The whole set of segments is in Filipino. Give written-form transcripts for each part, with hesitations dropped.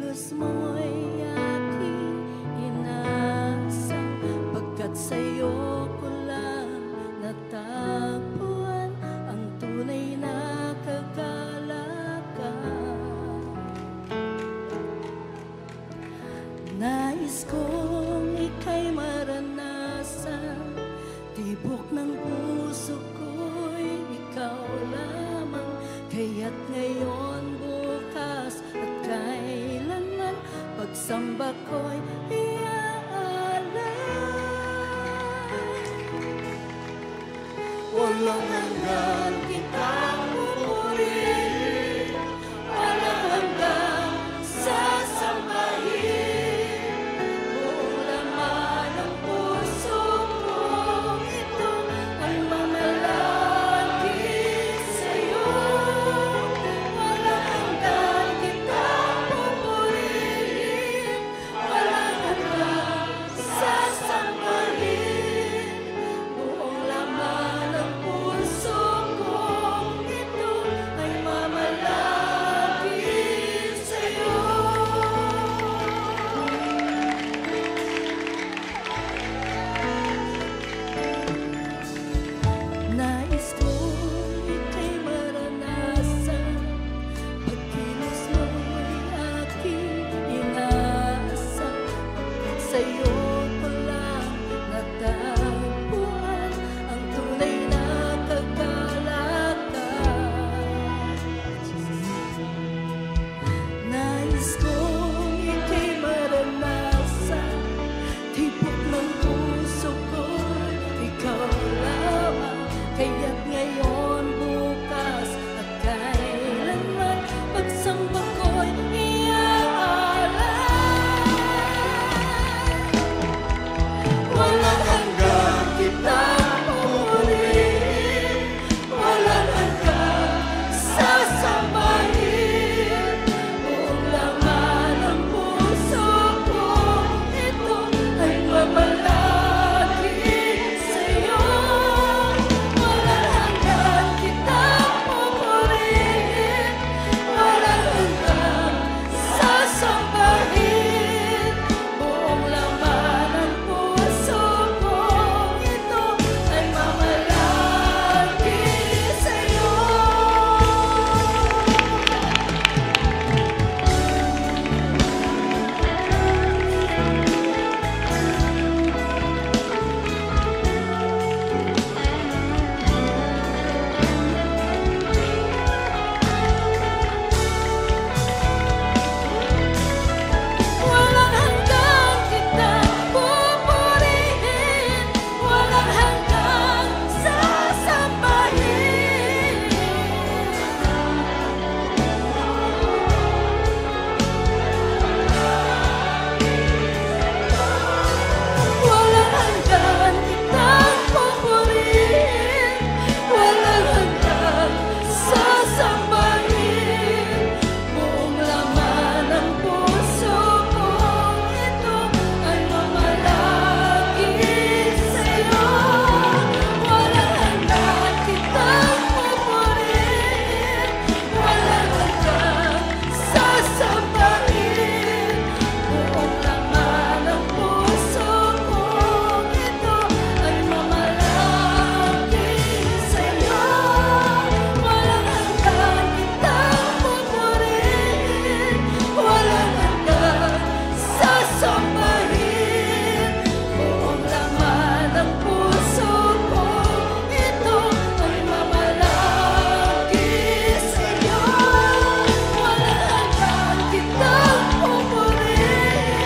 pagkilos mo'y aking inaasam, pagkat sa'yo ko lang natagpuan ang tunay na kagalakan. Nais kong ika'y maranasan, tibok ng puso ko'y ikaw lamang, kaya't ngayon, bukas at kailanman, pagsamba ko'y iaalay. Walang hanggan kitang pupurihin, walang hanggan sasambahin, buong laman ng puso kong ito ay mamalagi sa'yo. Walang hanggan kitang pupurihin, walang hanggan sasambahin, buong laman ng puso kong ito ay mamalagi sa'yo. Nais kong ika'y maranasan, pagkilos mo'y aking inaasam, pagkat sa'yo ko lang natagpuan ang tunay na kagalakan. Nais kong ika'y maranasan, tibok ng puso ko, ikaw lamang, kaya't ngayon, bukas at kailanman, pagsamba ko'y iaalay. Walang hanggan kitang pupurihin, walang hanggan sasambahin, buong laman ng puso ko ito ay mamalagi sa'yo. Walang hanggan kitang pupurihin, walang hanggan sasambahin, buong laman ng puso ko ito ay mamalagi sa'yo. Walang hanggan kitang pupurihin, walang hanggan sasambahin, walang hanggan kitang pupurihin, walang hanggan sasambahin, buong laman ng puso ko ito ay mamalagi sa'yo. Walang hanggan kitang pupurihin, walang hanggan sasambahin, buong laman ng puso ko ito ay mamalagi sa'yo. Walang hanggan kitang pupurihin, walang hanggan sasambahin, buong laman ng puso ko ito ay mamalagi sa'yo. Walang hanggan kitang pupurihin,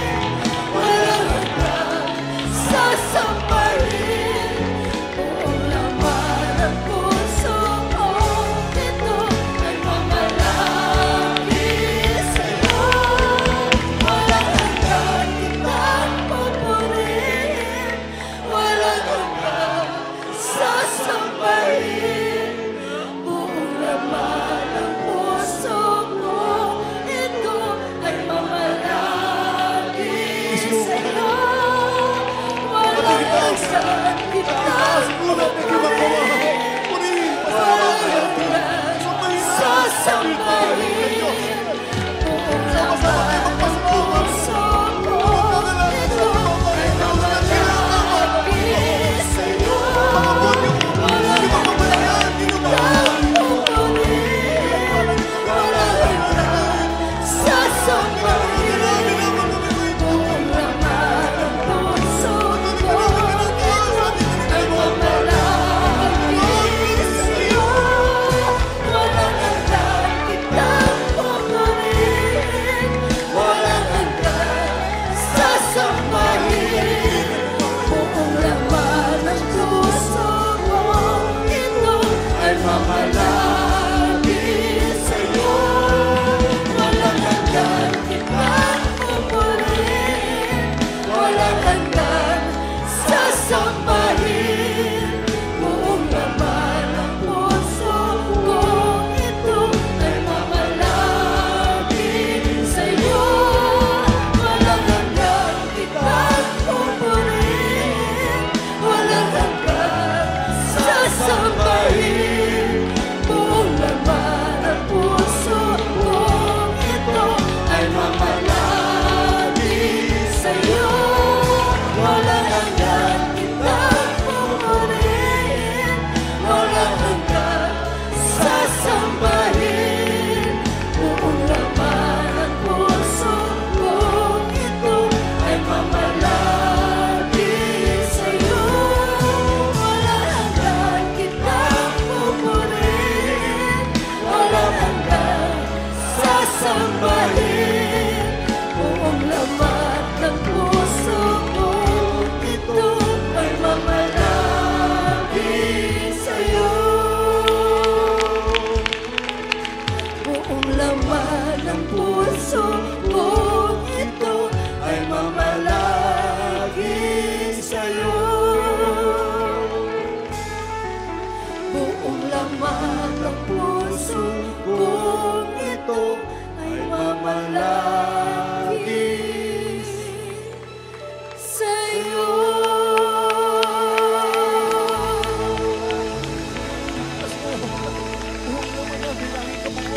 walang hanggan sasambahin, buong laman ng puso ko ito ay mamalagi sa'yo. Walang hanggan kitang pupurihin, walang hanggan sasambahin, buong laman ng puso ko ito ay mamalagi sa'yo. Walang hanggan kitang pupurihin, walang hanggan sasambahin, buong laman ng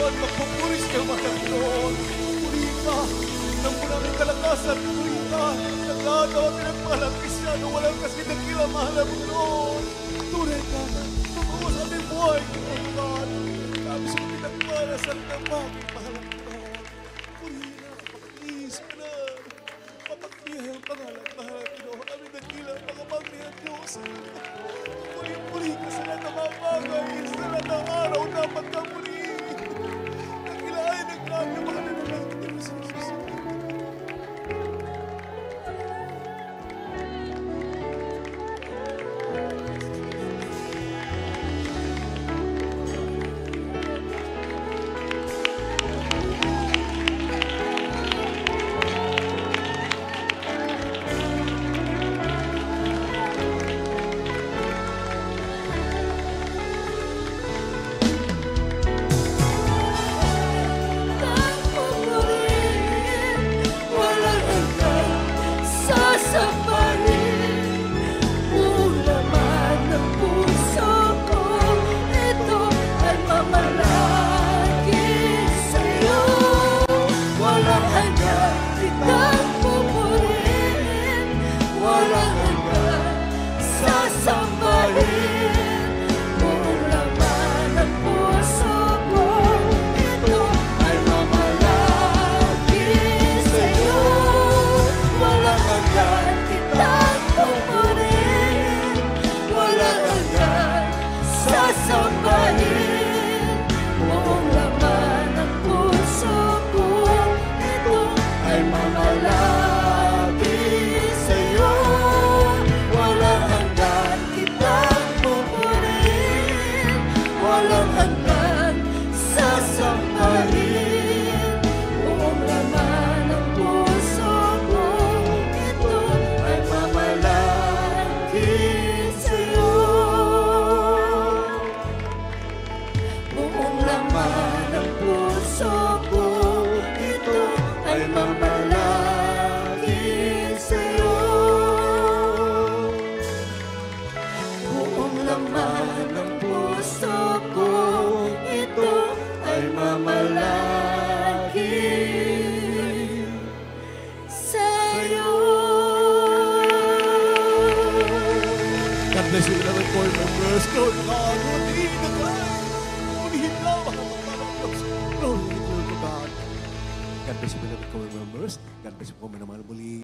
Panginoon, magpupuris kayo mga Panginoon. Puri ka, ng mula ng kalakasan, puri ka, nagkagawa pinagpalang Kristyano, walang kasi nakila, mahal na Panginoon. Tunay ka, totoo sa aming buhay, Panginoon. Kami sa pinagpala sa namami, mahal na Panginoon. Puri na, please ka na. Mapagpiyay ang pangalan, mahal na Panginoon. Aming nakila, mga pagpiyay Diyos. Puri-puri ka sa lahat ng mga bagay, sa lahat ng araw na pagkamuli. Nakilaay, naglaan ng mga nanalangin din sa Jesus. God bless you, beloved choir members. Glory to God. Glory to God. Purihin na, mga Diyos. Glory to God. God bless you, beloved choir members. God bless you po, minamahal muli.